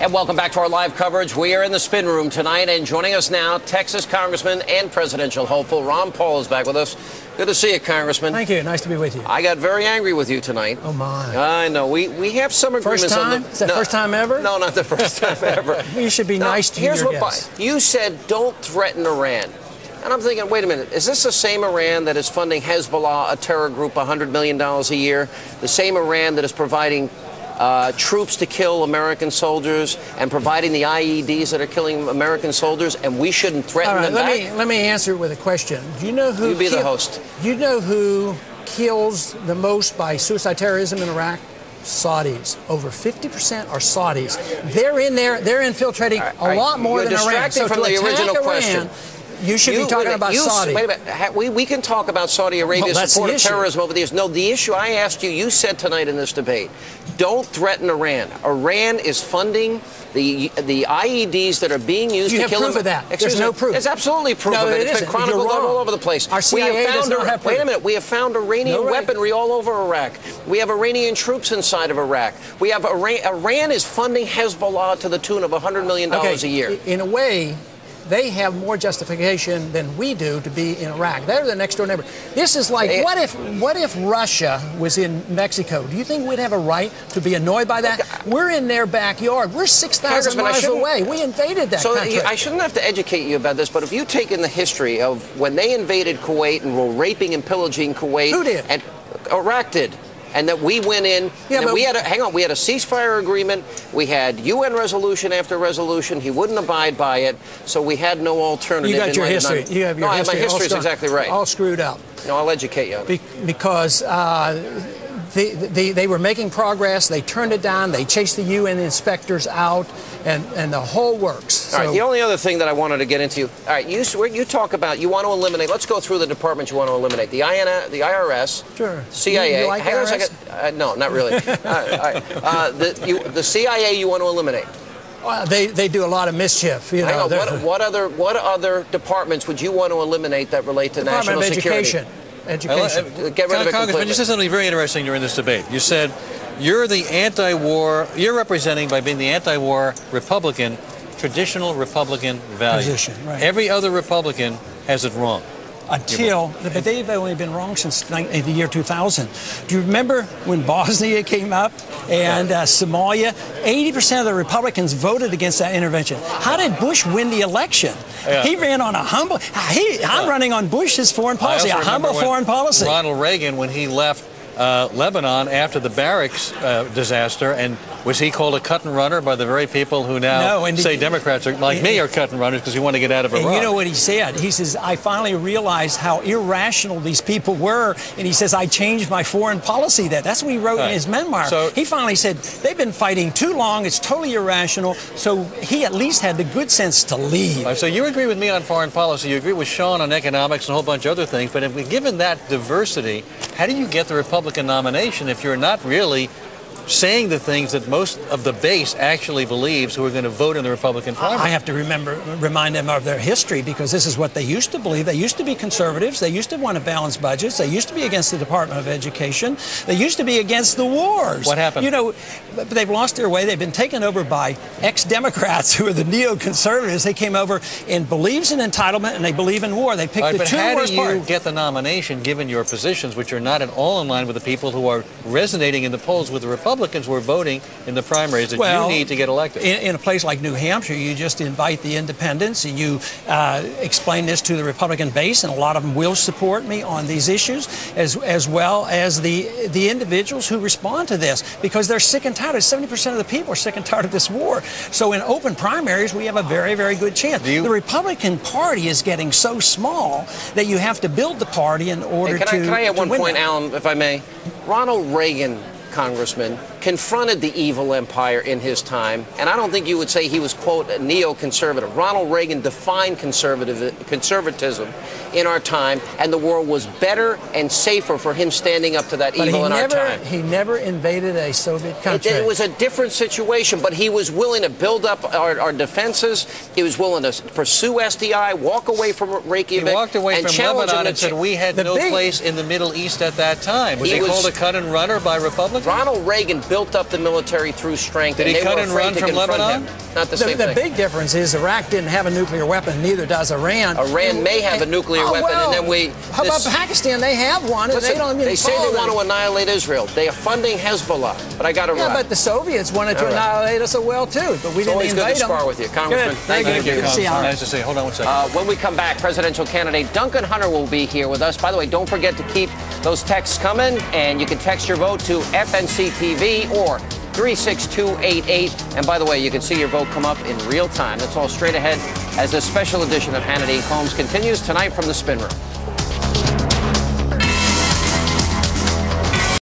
And welcome back to our live coverage. We are in the spin room tonight, and joining us now, Texas Congressman and presidential hopeful Ron Paul is back with us. Good to see you, Congressman. Thank you. Nice to be with you. I got very angry with you tonight. Oh, my. I know. We have some agreements. First time? On the... Is that first time ever? No, not the first time ever. You should be nice to your guests. You said don't threaten Iran. And I'm thinking, wait a minute, is this the same Iran that is funding Hezbollah, a terror group, $100 million a year? The same Iran that is providing troops to kill American soldiers and providing the IEDs that are killing American soldiers, and we shouldn't threaten them back? Let me answer it with a question. Do you know who... You be the host. Do you know who kills the most by suicide terrorism in Iraq? Saudis. Over 50% are Saudis. They're in there. They're infiltrating a lot more than Iran. You're distracting from the original question. You should be talking about Saudi. Wait a minute. We can talk about Saudi Arabia's support of terrorism over the years. No, the issue I asked you, you said tonight in this debate, don't threaten Iran. Iran is funding the IEDs that are being used to kill them. You have proof of that. There's no proof. There's absolutely proof of it. It's been chronicled all over the place. Our CIA does not have proof. Wait a minute. We have found Iranian weaponry all over Iraq. We have Iranian troops inside of Iraq. We have Iran is funding Hezbollah to the tune of $100 million a year. In a way, they have more justification than we do to be in Iraq. They're the next door neighbor. This is like, what if Russia was in Mexico? Do you think we'd have a right to be annoyed by that? We're in their backyard. We're 6,000 miles away. We invaded that country. I shouldn't have to educate you about this, but if you take in the history of when they invaded Kuwait and were raping and pillaging Kuwait. Who did? And Iraq did. And that we went in, and we had we had a ceasefire agreement. We had UN resolution after resolution. He wouldn't abide by it, so we had no alternative. You got your history. You have your history. My history is exactly right. All screwed up. No, I'll educate you. Because they were making progress. They turned it down. They chased the UN inspectors out, and the whole works. All right. The only other thing that I wanted to get into. All right. You talk about you want to eliminate. Let's go through the departments you want to eliminate. The IRS. Sure. CIA. You like Hang on a second. No, not really. The CIA you want to eliminate. They do a lot of mischief. You know. What other departments would you want to eliminate that relate to national security? Education. Get rid of it Congressman, you said something very interesting during this debate. You said you're the anti-war, you're representing, by being the anti-war Republican, traditional Republican values. Position, right. Every other Republican has it wrong. But they've only been wrong since the year 2000. Do you remember when Bosnia came up and Somalia? 80% of the Republicans voted against that intervention. How did Bush win the election? Yeah. He ran on a humble... I'm running on Bush's foreign policy, a humble foreign policy. Ronald Reagan, when he left Lebanon after the barracks disaster, and was he called a cut and runner by the very people who now say Democrats are like me are cut and runners because we want to get out of Iraq? And you know what he said? He says, I finally realized how irrational these people were, and he says, I changed my foreign policy. That's what he wrote in his memoir. So he finally said, they've been fighting too long, it's totally irrational, so he at least had the good sense to leave. So you agree with me on foreign policy, you agree with Sean on economics and a whole bunch of other things, but if given that diversity, how do you get the Republican nomination if you're not really saying the things that most of the base actually believes who are going to vote in the Republican primary? I have to remind them of their history, because this is what they used to believe. They used to be conservatives. They used to want to balance budgets. They used to be against the Department of Education. They used to be against the wars. What happened? You know, they've lost their way. They've been taken over by ex-Democrats who are the neoconservatives. They came over and believes in entitlement, and they believe in war. They picked the two worst parts. But how do you get the nomination given your positions, which are not at all in line with the people who are resonating in the polls with the Republicans who are voting in the primaries that you need to get elected? In a place like New Hampshire, you just invite the independents and you explain this to the Republican base, and a lot of them will support me on these issues, as well as the individuals who respond to this, because they're sick and tired. 70% of the people are sick and tired of this war. So in open primaries, we have a very, very good chance. The Republican Party is getting so small that you have to build the party in order to Can I add one point, that. Alan, if I may? Ronald Reagan, Congressman, confronted the evil empire in his time, and I don't think you would say he was, quote, a neoconservative. Ronald Reagan defined conservatism in our time, and the world was better and safer for him standing up to that evil in our time. He never invaded a Soviet country. It was a different situation, but he was willing to build up our defenses. He was willing to pursue SDI, walk away from Reykjavik, he walked away and from Lebanon and said we had no place in the Middle East at that time. Was he called a cut and runner by Republicans? Ronald Reagan built up the military through strength. Did he cut and run from Lebanon? Not the same thing. The big difference is Iraq didn't have a nuclear weapon, neither does Iran. Iran may have a nuclear weapon, well, and then How about Pakistan? They have one, and listen, they don't even they say they follow want it. to annihilate Israel. They are funding Hezbollah, but I got to Yeah, but the Soviets wanted to annihilate us as well, too, but we didn't always good invade to them. spar with you, Congressman. Good. Thank you. Good to see you. Nice to see you. Hold on one second. When we come back, presidential candidate Duncan Hunter will be here with us. By the way, don't forget to keep those texts coming, and you can text your vote to FNC-TV or 36288. And by the way, you can see your vote come up in real time. That's all straight ahead as a special edition of Hannity and Combs continues tonight from the Spin Room.